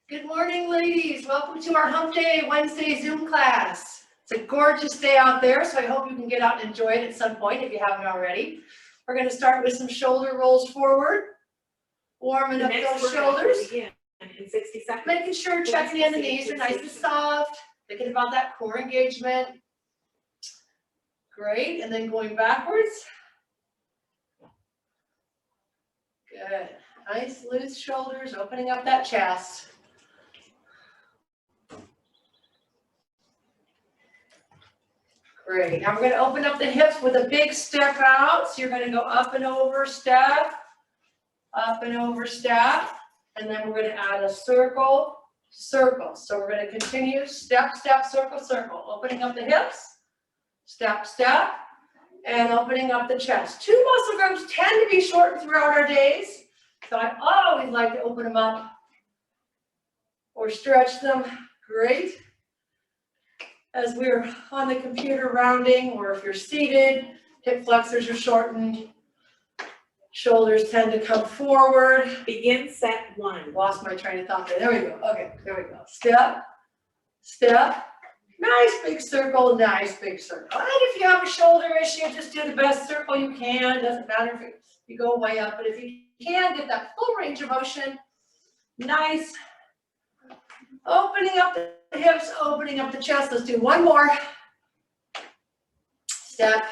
Good morning, ladies. Welcome to our Hump Day Wednesday Zoom class. It's a gorgeous day out there, so I hope you can get out and enjoy it at some point if you haven't already. We're going to start with some shoulder rolls forward, warming up those shoulders. In 60 seconds. Making sure checking in the knees are nice and soft. Thinking about that core engagement. Great, and then going backwards. Good. Nice loose shoulders, opening up that chest. Great. Now we're going to open up the hips with a big step out. So you're going to go up and over step, and then we're going to add a circle, circle. So we're going to continue step, step, circle, circle. Opening up the hips, step, step, and opening up the chest. Two muscle groups tend to be shortened throughout our days. So I always like to open them up or stretch them. Great. As we're on the computer rounding, or if you're seated, hip flexors are shortened. Shoulders tend to come forward. Begin set one. Lost my train of thought there. There we go. Okay, there we go. Step, step. Nice big circle, nice big circle. And if you have a shoulder issue, just do the best circle you can. Doesn't matter if you go way up, but if you can, get that full range of motion. Nice. Opening up the hips, opening up the chest. Let's do one more. Step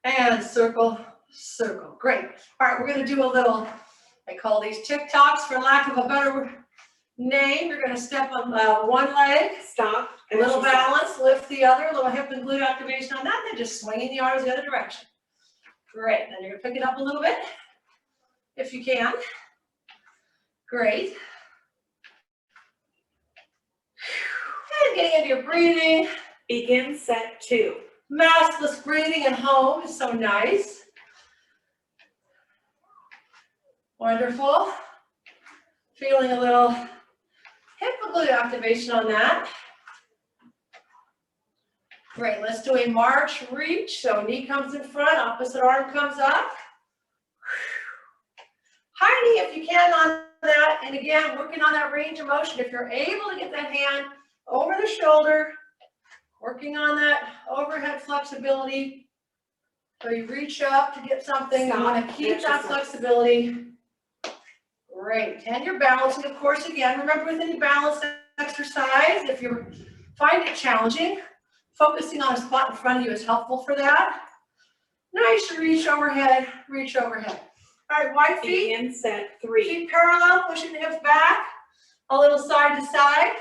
and circle, circle. Great. All right, we're going to do a little, I call these TikToks for lack of a better name. You're going to step on one leg, Stop. a little balance, lift the other, a little hip and glute activation on that, then just swinging the arms the other direction. Great. Then you're going to pick it up a little bit if you can. Great. And getting into your breathing. Begin set two. Maskless breathing at home is so nice. Wonderful. Feeling a little hip and glute activation on that. Great, let's do a march reach. So knee comes in front, opposite arm comes up. High knee if you can on that. And again, working on that range of motion. If you're able to get that hand over the shoulder, working on that overhead flexibility. So you reach up to get something. You want to keep that flexibility. Great. And you're balancing, of course, again. Remember, with any balance exercise, if you find it challenging, focusing on a spot in front of you is helpful for that. Nice reach overhead, reach overhead. All right, wide feet. Begin set three. Feet parallel, pushing the hips back, a little side to side.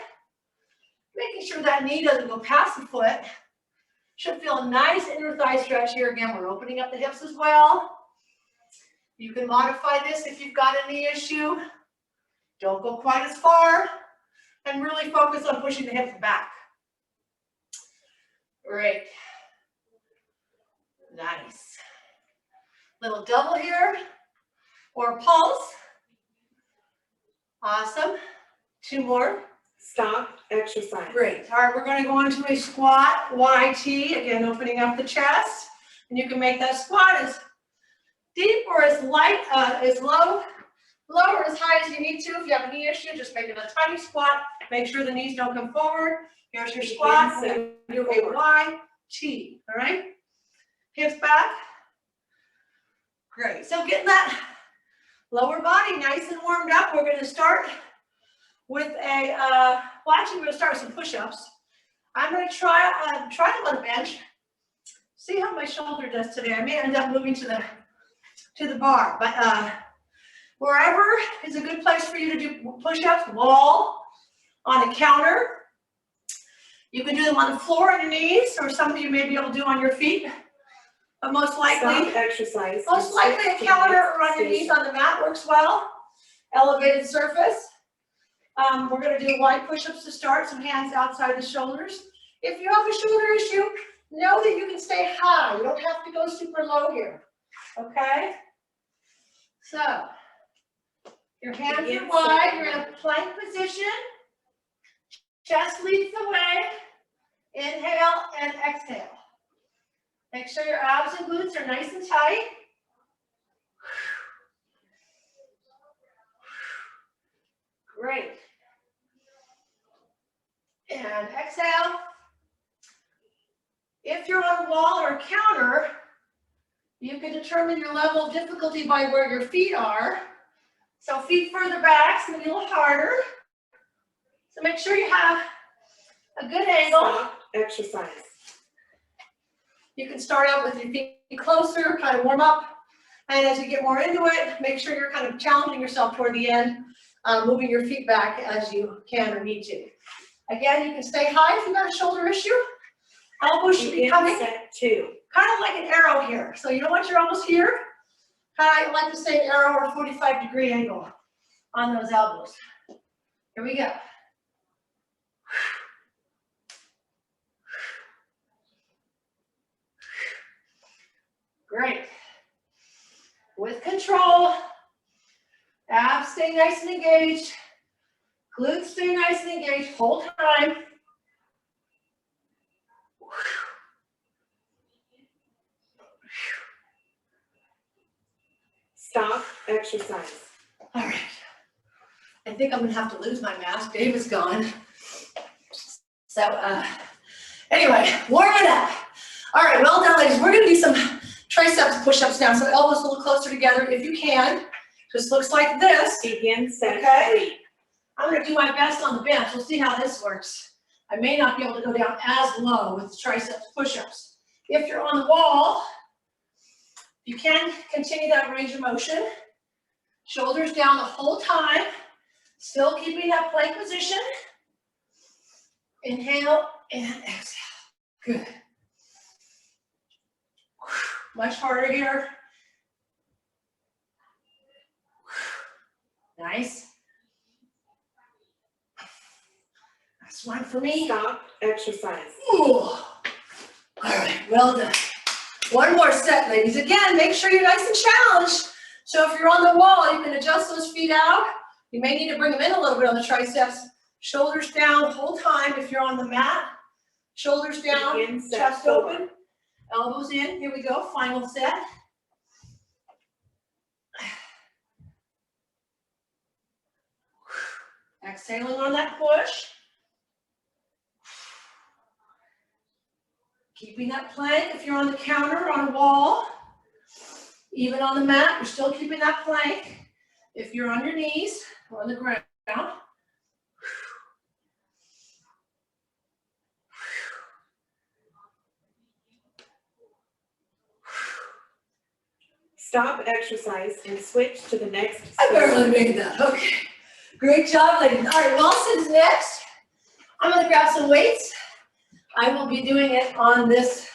Making sure that knee doesn't go past the foot. Should feel a nice inner thigh stretch here. Again, we're opening up the hips as well. You can modify this if you've got a knee issue. Don't go quite as far. And really focus on pushing the hips back. Great. Nice. Little double here. Or pulse. Awesome. Two more. Stop exercise. Great. All right, we're going to go into a squat YT. Again, opening up the chest. And you can make that squat as deep or as light, as low or as high as you need to. If you have a knee issue, just make it a tiny squat. Make sure the knees don't come forward. Here's your squat. Do a YT. All right? Hips back. Great. So getting that lower body nice and warmed up. We're going to start with a, well, actually, we're going to start with some push-ups. I'm going to try them on a bench. See how my shoulder does today. I may end up moving to the bar, but wherever is a good place for you to do push-ups. Wall, on a counter. You can do them on the floor on your knees, or some of you may be able to do on your feet. But most likely, Stop exercise. Most likely a counter or on your knees on the mat works well. Elevated surface. We're going to do wide push-ups to start, some hands outside the shoulders. If you have a shoulder issue, know that you can stay high. You don't have to go super low here. Okay? So, your hands are wide. You're in a plank position. Chest leads the way. Inhale and exhale. Make sure your abs and glutes are nice and tight. Great. and exhale. If you're on a wall or a counter, you can determine your level of difficulty by where your feet are. So feet further back, so maybe a little harder. So make sure you have a good angle. Stop exercise. You can start out with your feet closer, kind of warm up. And as you get more into it, make sure you're kind of challenging yourself toward the end, moving your feet back as you can or need to. Again, you can stay high if you've got a shoulder issue. Elbows should be coming. Set 2. Kind of like an arrow here. So you know what, you're almost here. Kind of like to say an arrow or 45-degree angle on those elbows. Here we go. Great. With control. Abs stay nice and engaged. Glutes stay nice and engaged. Whole time. Stop exercise. All right. I think I'm gonna have to lose my mask. Dave is gone. So anyway, warm it up. All right, well done, ladies. We're gonna do some triceps push-ups now. So elbows a little closer together if you can. Just looks like this. Begin set Okay. 3. I'm gonna do my best on the bench. We'll see how this works. I may not be able to go down as low with the triceps push-ups. If you're on the wall, you can continue that range of motion. Shoulders down the whole time. Still keeping that plank position. Inhale and exhale. Good. Much harder here. Nice. That's one for me. Stop exercise. Ooh. All right, well done. One more set, ladies. Again, make sure you're nice and challenged. So if you're on the wall, you can adjust those feet out. You may need to bring them in a little bit on the triceps. Shoulders down the whole time if you're on the mat. Shoulders down, Begin set chest 4. open, elbows in. Here we go, final set. Exhaling on that push. Keeping that plank if you're on the counter, on a wall. Even on the mat, you're still keeping that plank. If you're on your knees or on the ground. Stop exercise and switch to the next I barely step. made that. Okay. Great job, ladies. All right, Wilson's next. I'm going to grab some weights. I will be doing it on this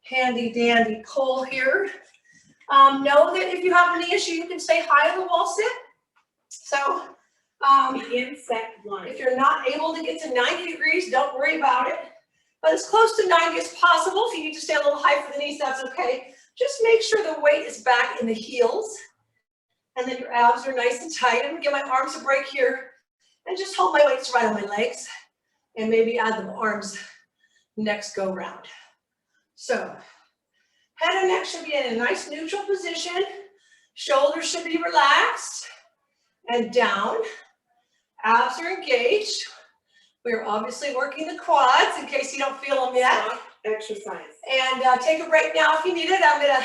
handy dandy pole here. Know that if you have any issue, you can stay high on the wall sit. So Begin set 1. if you're not able to get to 90 degrees, don't worry about it. But as close to 90 as possible. If you need to stay a little high for the knees, that's okay. Just make sure the weight is back in the heels. And then your abs are nice and tight. I'm gonna give my arms a break here. And just hold my weights right on my legs. And maybe add the arms next go round. So, head and neck should be in a nice neutral position. Shoulders should be relaxed. And down. Abs are engaged. We're obviously working the quads in case you don't feel them yet. Stop exercise. And take a break now if you need it. I'm gonna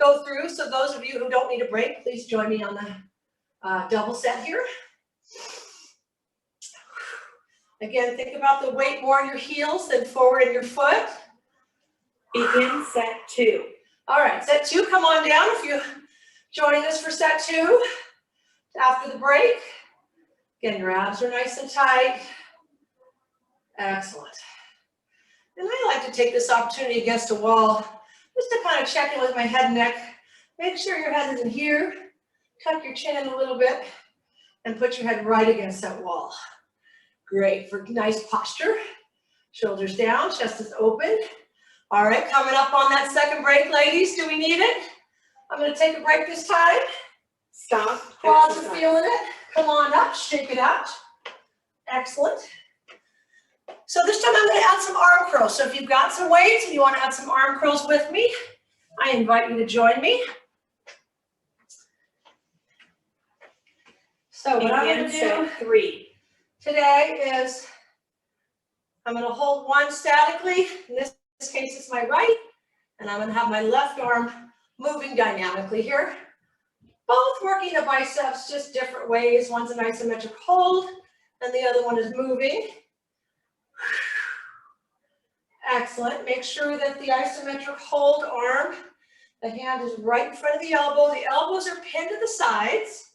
go through. So those of you who don't need a break, please join me on the double set here. Again, think about the weight more in your heels than forward in your foot. Begin set 2. All right, set 2, come on down if you're joining us for set 2 after the break. Again, your abs are nice and tight. Excellent. And I like to take this opportunity against a wall just to kind of check in with my head and neck. Make sure your head isn't here. Tuck your chin in a little bit and put your head right against that wall. Great for nice posture. Shoulders down, chest is open. All right, coming up on that second break, ladies. Do we need it? I'm going to take a break this time. Stop Quads are exercise. feeling it. Come on up, shake it out. Excellent. So this time I'm going to add some arm curls. So if you've got some weights and you want to add some arm curls with me, I invite you to join me. So what I'm going Begin to do set 3. today is I'm gonna hold one statically. In this case, it's my right. And I'm gonna have my left arm moving dynamically here. Both working the biceps, just different ways. One's an isometric hold, and the other one is moving. Excellent. Make sure that the isometric hold arm, the hand is right in front of the elbow. The elbows are pinned to the sides.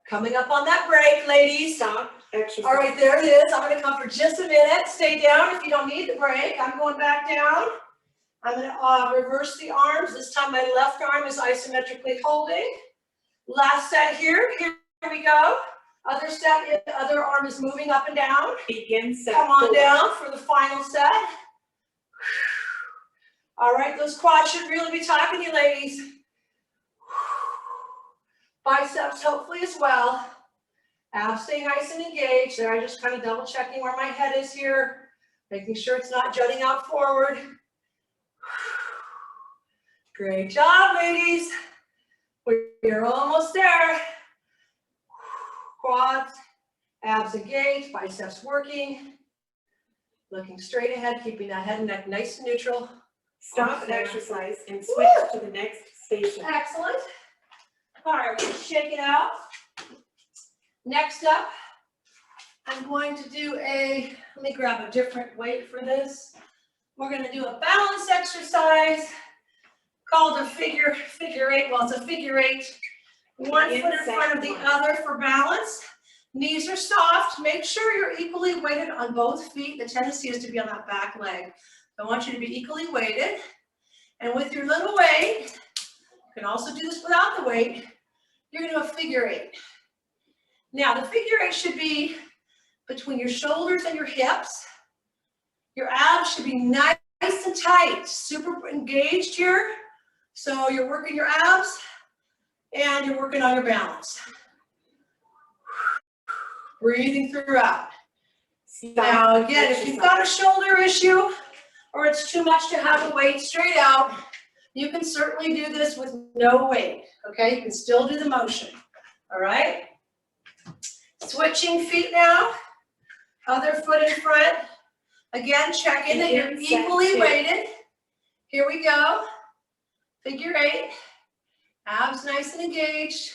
Coming up on that break, ladies. Stop, exercise. All right, there it is. I'm going to come for just a minute. Stay down if you don't need the break. I'm going back down. I'm going to reverse the arms. This time my left arm is isometrically holding. Last set here. Here we go. Other set, the other arm is moving up and down. Begin set. Come on 4. down for the final set. All right, those quads should really be talking to you, ladies. Biceps hopefully as well. Abs stay nice and engaged. There, I'm just kind of double checking where my head is here, making sure it's not jutting out forward. Great job, ladies. We're almost there. Quads, abs engaged, biceps working. Looking straight ahead, keeping that head and neck nice and neutral. Stop exercise and switch to the next station. Excellent. All right, we're going to shake it out. Next up, I'm going to do let me grab a different weight for this. We're going to do a balance exercise called a figure eight. Well, it's a figure eight. One foot in front of the other for balance. Knees are soft. Make sure you're equally weighted on both feet. The tendency is to be on that back leg. I want you to be equally weighted. And with your little weight, you can also do this without the weight, you're going to do a figure eight. Now, the figure eight should be between your shoulders and your hips. Your abs should be nice and tight, super engaged here. So you're working your abs and you're working on your balance. Breathing throughout. Now, again, if you've got a shoulder issue or it's too much to have the weight straight out, you can certainly do this with no weight, okay? You can still do the motion, all right? Switching feet now, other foot in front. Again, check in that you're equally weighted. Here we go. Figure eight. Abs nice and engaged.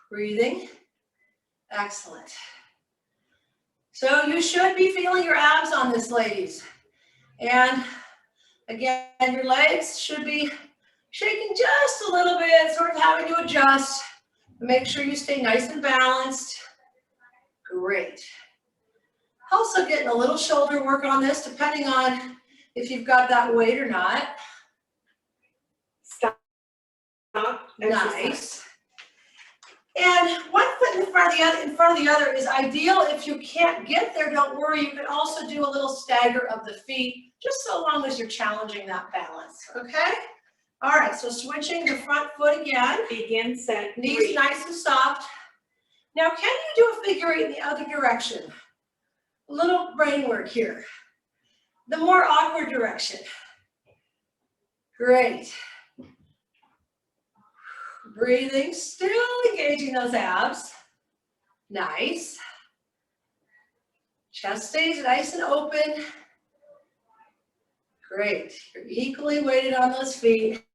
Breathing. Excellent. So you should be feeling your abs on this, ladies. And again, your legs should be shaking just a little bit, sort of having to adjust. Make sure you stay nice and balanced. Great. Also getting a little shoulder work on this, depending on if you've got that weight or not. Stop. Nice. And one foot in front of the other is ideal. If you can't get there, don't worry. You can also do a little stagger of the feet, just so long as you're challenging that balance, okay? All right, so switching the front foot again. Begin set 3. Knees nice and soft. Now, can you do a figure eight in the other direction? A little brain work here. The more awkward direction. Great. Breathing, still engaging those abs. Nice. Chest stays nice and open. Great. You're equally weighted on those feet.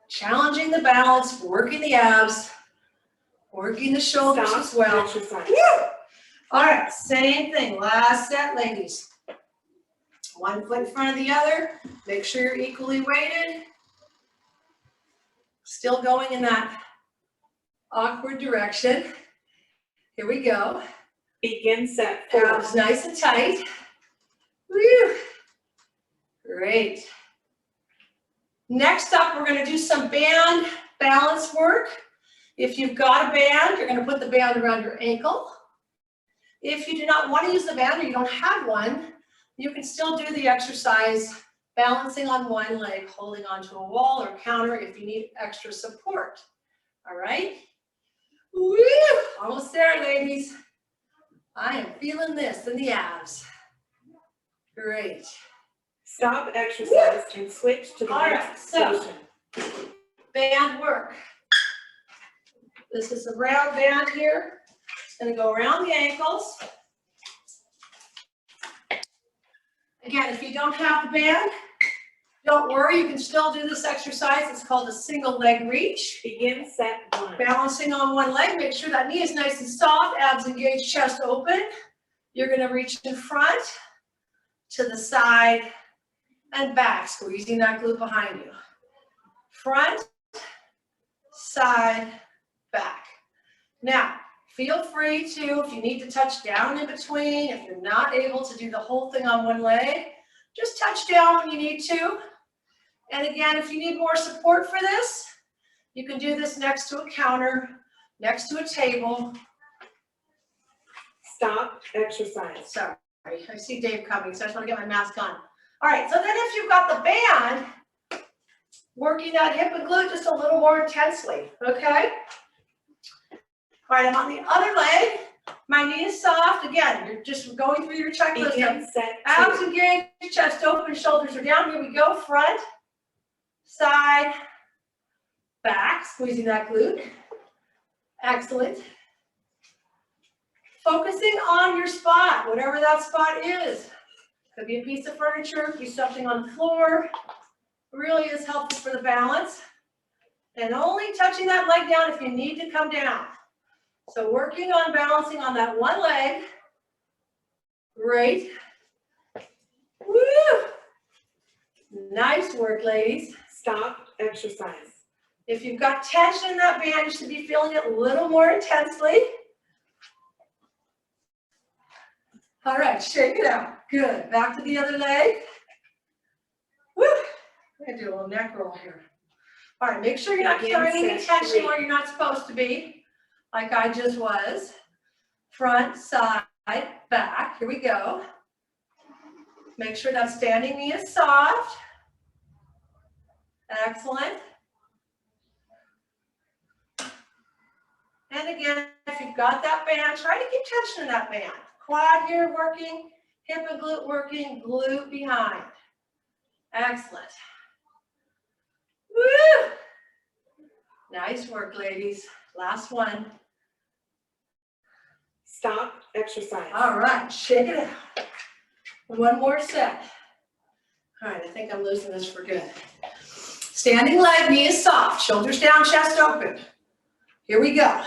Challenging the balance, working the abs, working the shoulders as well. Exercise. All right, same thing. Last set, ladies. One foot in front of the other. Make sure you're equally weighted. Still going in that awkward direction. Here we go. Begin set 4. Abs nice and tight. Woo. Great. Next up, we're going to do some band balance work. If you've got a band, you're going to put the band around your ankle. If you do not want to use the band or you don't have one, you can still do the exercise balancing on one leg, holding onto a wall or counter if you need extra support. All right? Woo! Almost there, ladies. I am feeling this in the abs. Great. Stop exercise and switch to the next station. Band work. This is a round band here. It's going to go around the ankles. Again, if you don't have the band, don't worry, you can still do this exercise. It's called a single leg reach. Begin set 1. Balancing on one leg, make sure that knee is nice and soft, abs engaged, chest open. You're going to reach in front, to the side, and back, squeezing that glute behind you. Front, side, back. Now, feel free to, if you need to touch down in between, if you're not able to do the whole thing on one leg, just touch down when you need to. And again, if you need more support for this, you can do this next to a counter, next to a table. Stop exercise. Sorry, I see Dave coming, so I just want to get my mask on. All right, so then if you've got the band, working that hip and glute just a little more intensely, okay? All right, I'm on the other leg. My knee is soft. Again, you're just going through your checklist. Begin set 2. Abs engaged, chest open, shoulders are down. Here we go. Front, side, back, squeezing that glute. Excellent. Focusing on your spot, whatever that spot is. Could be a piece of furniture, could be something on the floor. It really is helpful for the balance. And only touching that leg down if you need to come down. So working on balancing on that one leg. Great. Woo! Nice work, ladies. Stop exercise. If you've got tension in that band, you should be feeling it a little more intensely. All right, shake it out. Good. Back to the other leg. Woo! I'm going to do a little neck roll here. All right, make sure you're not carrying any tension where you're not supposed to be, like I just was. Front, side, back. Here we go. Make sure that standing knee is soft. Excellent. And again, if you've got that band, try to keep tension in that band. Quad here working, hip and glute working, glute behind. Excellent. Woo! Nice work, ladies. Last one. Stop exercise. All right, shake it out. One more set. All right, I think I'm losing this for good. Standing leg, knee is soft, shoulders down, chest open. Here we go.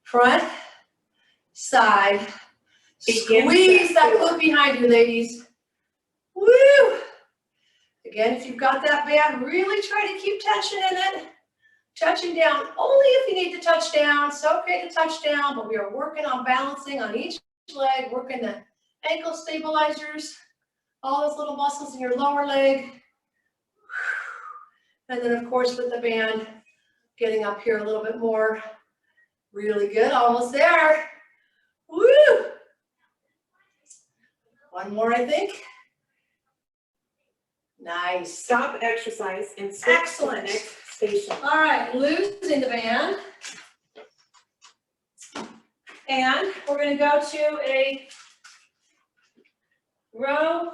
Front, side, squeeze that glute behind you, ladies. Woo! Again, if you've got that band, really try to keep tension in it. Touching down only if you need to touch down. It's okay to touch down, but we are working on balancing on each leg, working the ankle stabilizers, all those little muscles in your lower leg. And then, of course, with the band, getting up here a little bit more. Really good, almost there. Woo! One more, I think. Nice. Stop exercise and switch to the next station. All right, loosening the band. And we're going to go to a row.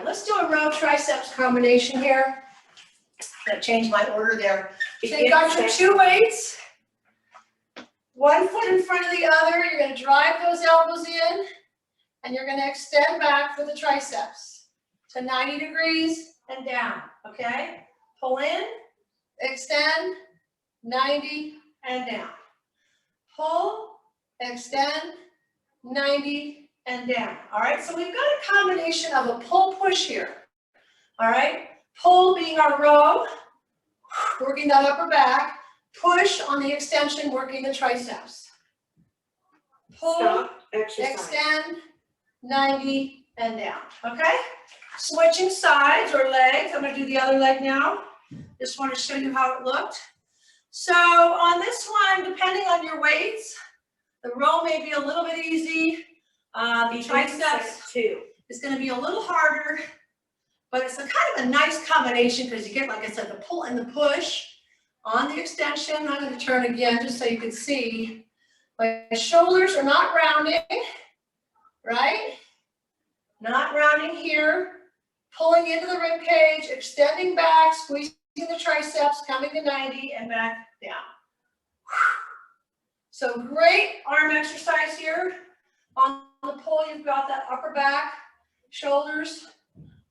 Let's do a row triceps combination here. I'm going to change my order there. So you've got your two weights. One foot in front of the other. You're going to drive those elbows in. And you're going to extend back for the triceps to 90 degrees and down, okay? Pull in, extend, 90 and down. Pull, extend, 90 and down. All right, so we've got a combination of a pull-push here. All right, pull being our row, working that upper back. Push on the extension, working the triceps. Pull, stop, exercise. Extend, 90 and down, okay? Switching sides or legs. I'm going to do the other leg now. Just want to show you how it looked. So on this one, depending on your weights, the row may be a little bit easy. The triceps is going to be a little harder, but it's a kind of a nice combination because you get, like I said, the pull and the push on the extension. I'm going to turn again just so you can see. My shoulders are not rounding, right? Not rounding here. Pulling into the rib cage, extending back, squeezing the triceps, coming to 90 and back down. So great arm exercise here. On the pull, you've got that upper back, shoulders.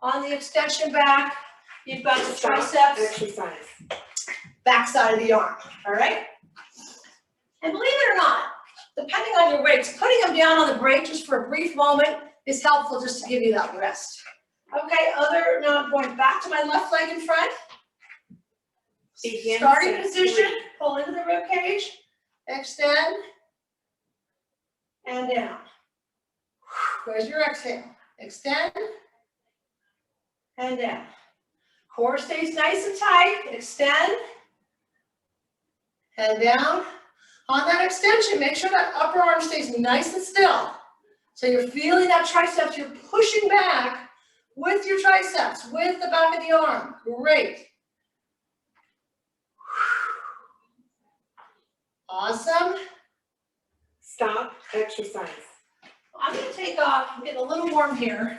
On the extension back, you've got the triceps, exercise, back side of the arm, all right? And believe it or not, depending on your weights, putting them down on the brake just for a brief moment is helpful just to give you that rest. Okay, now I'm going back to my left leg in front. Starting position, pull into the rib cage, extend, and down. Where's your exhale? Extend, and down. Core stays nice and tight, extend, and down. On that extension, make sure that upper arm stays nice and still. So you're feeling that triceps, you're pushing back with your triceps, with the back of the arm. Great. Awesome. Stop, exercise. I'm going to take off, I'm getting a little warm here.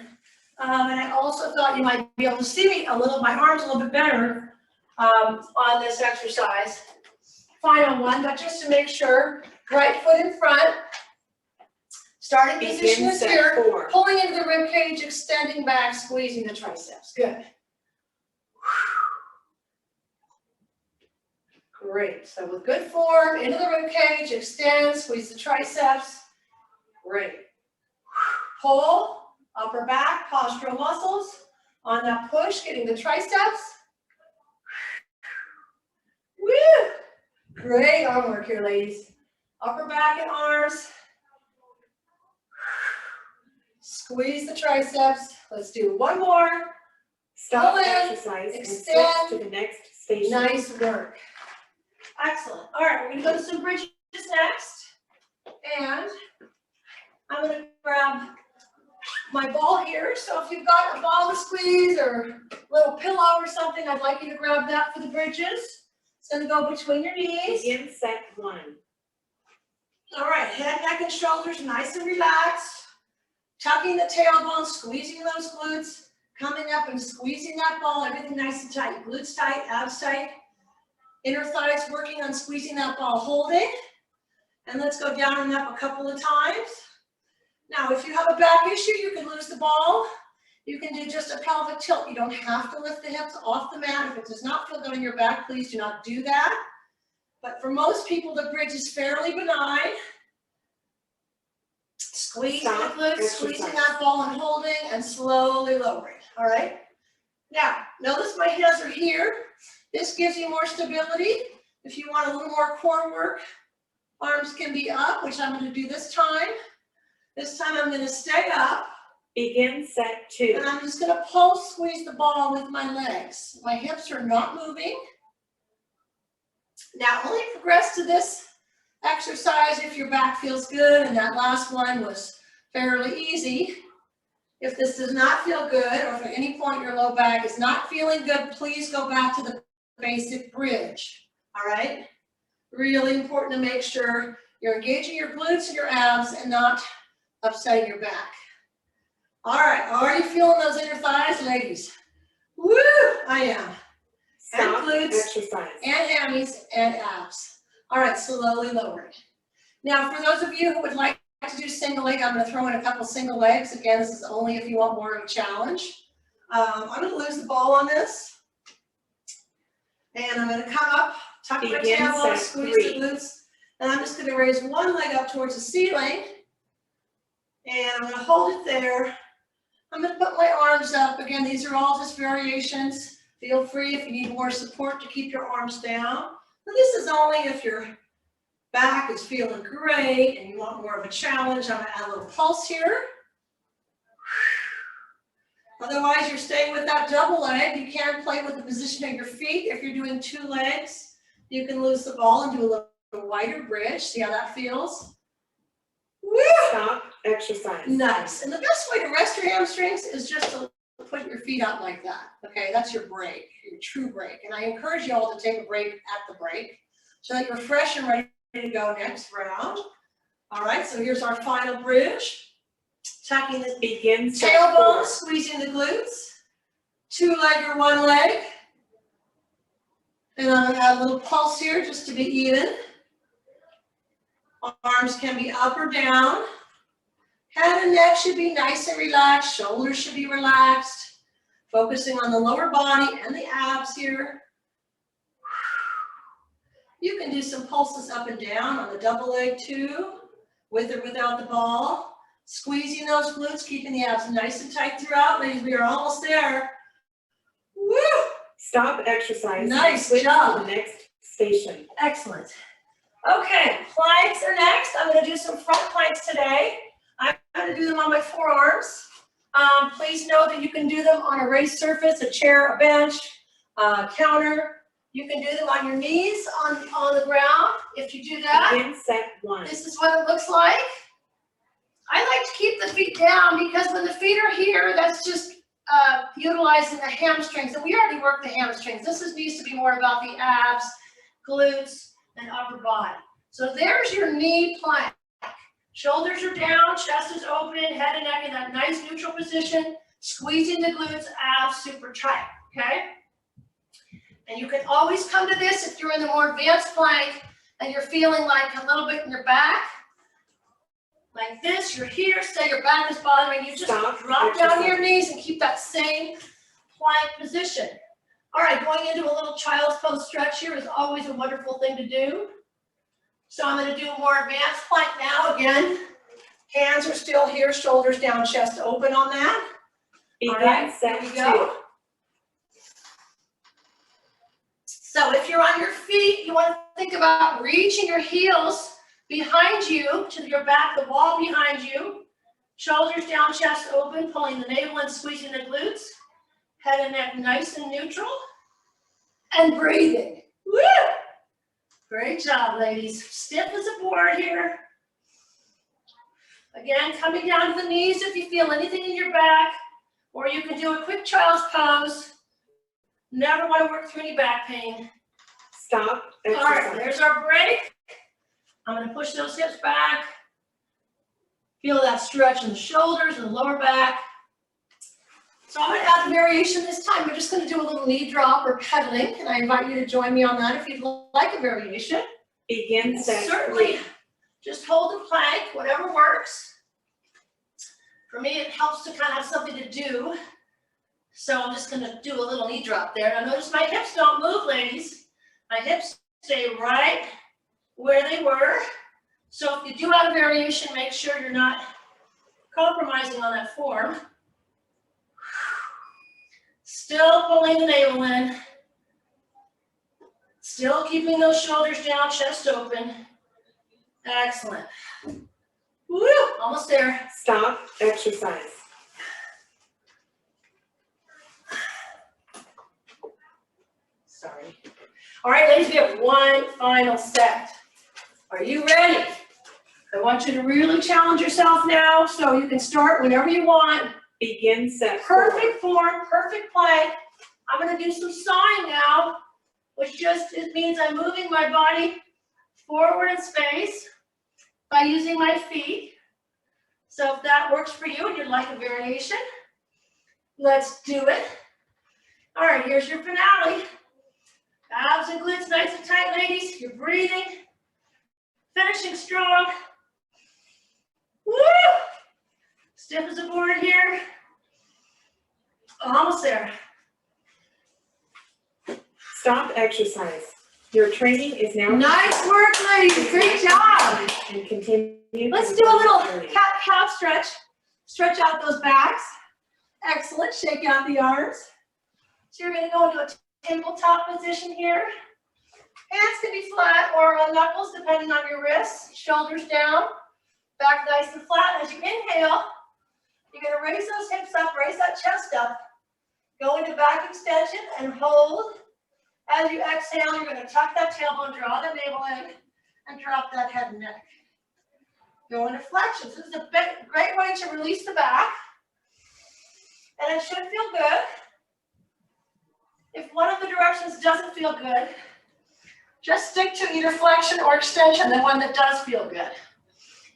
And I also thought you might be able to see me my arms a little bit better on this exercise. Final one, but just to make sure, right foot in front. Starting position is here, pulling into the rib cage, extending back, squeezing the triceps. Good. Great. So with good form, into the rib cage, extend, squeeze the triceps. Great. Pull, upper back, postural muscles. On that push, getting the triceps. Woo! Great arm work here, ladies. Upper back and arms. Squeeze the triceps. Let's do one more. Stop exercise and switch to the next station. Nice work. Excellent. All right, we're going to go to some bridges next. And I'm going to grab my ball here. So if you've got a ball to squeeze or a little pillow or something, I'd like you to grab that for the bridges. It's going to go between your knees. Begin set one. All right, head, neck, and shoulders nice and relaxed. Tucking the tailbone, squeezing those glutes, coming up and squeezing that ball, everything nice and tight. Glutes tight, abs tight. Inner thighs working on squeezing that ball, holding. And let's go down and up a couple of times. Now, if you have a back issue, you can lose the ball. You can do just a pelvic tilt. You don't have to lift the hips off the mat. If it does not feel good on your back, please do not do that. But for most people, the bridge is fairly benign. Squeezing the glutes, squeezing that ball and holding, and slowly lowering. All right? Now, notice my hands are here. This gives you more stability. If you want a little more core work, arms can be up, which I'm going to do this time. This time I'm going to stay up. Begin set two. And I'm just going to pulse squeeze the ball with my legs. My hips are not moving. Now, only progress to this exercise if your back feels good, and that last one was fairly easy. If this does not feel good, or if at any point your low back is not feeling good, please go back to the basic bridge. All right? Really important to make sure you're engaging your glutes and your abs and not upsetting your back. All right, already feeling those inner thighs, ladies? Woo! I am. Stop, and glutes, exercise. and hammies, and abs. All right, slowly lowering. Now, for those of you who would like to do single leg, I'm going to throw in a couple single legs. Again, this is only if you want more of a challenge. I'm going to lose the ball on this. And I'm going to come up, tuck my tailbone, squeeze the glutes. And I'm just going to raise one leg up towards the ceiling. And I'm going to hold it there. I'm going to put my arms up. Again, these are all just variations. Feel free if you need more support to keep your arms down. Now, this is only if your back is feeling great and you want more of a challenge. I'm going to add a little pulse here. Otherwise, you're staying with that double leg. You can play with the position of your feet. If you're doing two legs, you can lose the ball and do a little wider bridge. See how that feels? Woo! Stop, exercise. Nice. And the best way to rest your hamstrings is just to put your feet out like that. Okay, that's your break, your true break. And I encourage you all to take a break at the break so that you're fresh and ready to go next round. All right, so here's our final bridge. Tucking the tailbone, squeezing the glutes. Two leg or one leg. And I'm gonna add a little pulse here just to be even. Arms can be up or down. Head and neck should be nice and relaxed. Shoulders should be relaxed. Focusing on the lower body and the abs here. You can do some pulses up and down on the double leg too, with or without the ball. Squeezing those glutes, keeping the abs nice and tight throughout. Ladies, we are almost there. Woo! Stop exercise. Nice Switch job. to the next station. Excellent. Okay, planks are next. I'm going to do some front planks today. I'm going to do them on my forearms. Please know that you can do them on a raised surface, a chair, a bench, a counter. You can do them on your knees on the ground. If you do that, Begin set 1. this is what it looks like. I like to keep the feet down because when the feet are here, that's just utilizing the hamstrings. And we already worked the hamstrings. This needs to be more about the abs, glutes, and upper body. So there's your knee plank. Shoulders are down, chest is open, head and neck in that nice neutral position, squeezing the glutes, abs super tight, okay? And you can always come to this if you're in the more advanced plank and you're feeling like a little bit in your back. Like this, you're here, say your back is bothering you, just drop down to your knees and keep that same plank position. All right, going into a little child's pose stretch here is always a wonderful thing to do. So I'm going to do a more advanced plank now. Again, hands are still here, shoulders down, chest open on that. Begin All right, set here we 2. go. So if you're on your feet, you want to think about reaching your heels behind you to your back, the wall behind you. Shoulders down, chest open, pulling the navel and squeezing the glutes. Head and neck nice and neutral. And breathing. Woo! Great job, ladies. Stiff as a board here. Again, coming down to the knees if you feel anything in your back, or you can do a quick child's pose. Never want to work through any back pain. Stop All exercise. right, there's our break. I'm going to push those hips back. Feel that stretch in the shoulders and the lower back. So I'm going to add a variation this time. We're just going to do a little knee drop or pedaling, and I invite you to join me on that if you'd like a variation. Begin set Certainly, 3. just hold the plank, whatever works. For me, it helps to kind of have something to do. So I'm just going to do a little knee drop there. Now notice my hips don't move, ladies. My hips stay right where they were. So if you do have a variation, make sure you're not compromising on that form. Still pulling the navel in. Still keeping those shoulders down, chest open. Excellent. Woo, almost there. Stop exercise. Sorry. All right, ladies, we have one final set. Are you ready? I want you to really challenge yourself now so you can start whenever you want. Begin set 4. Perfect form, perfect plank. I'm going to do some sawing now, which just it means I'm moving my body forward in space by using my feet. So if that works for you and you'd like a variation, let's do it. All right, here's your finale. Abs and glutes nice and tight, ladies. You're breathing, finishing strong. Woo! Stiff as a board here. Almost there. Stop exercise. Your training is now Nice work, ladies. Great job. and continue. Let's do a little cat-calf stretch. Stretch out those backs. Excellent. Shake out the arms. So you're going to go into a tabletop position here. Hands can be flat or on knuckles, depending on your wrists. Shoulders down. Back nice and flat. As you inhale, you're going to raise those hips up, raise that chest up. Go into back extension and hold. As you exhale, you're going to tuck that tailbone, draw the navel in, and drop that head and neck. Go into flexion. This is a great way to release the back. And it should feel good. If one of the directions doesn't feel good, just stick to either flexion or extension, the one that does feel good.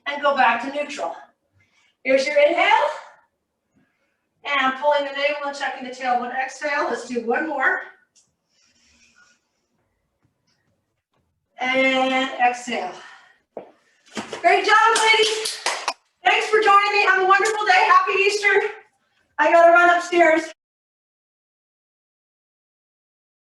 And go back to neutral. Here's your inhale. And pulling the navel and checking the tailbone. Exhale. Let's do one more. And exhale. Great job, ladies. Thanks for joining me. Have a wonderful day. Happy Easter. I gotta run upstairs.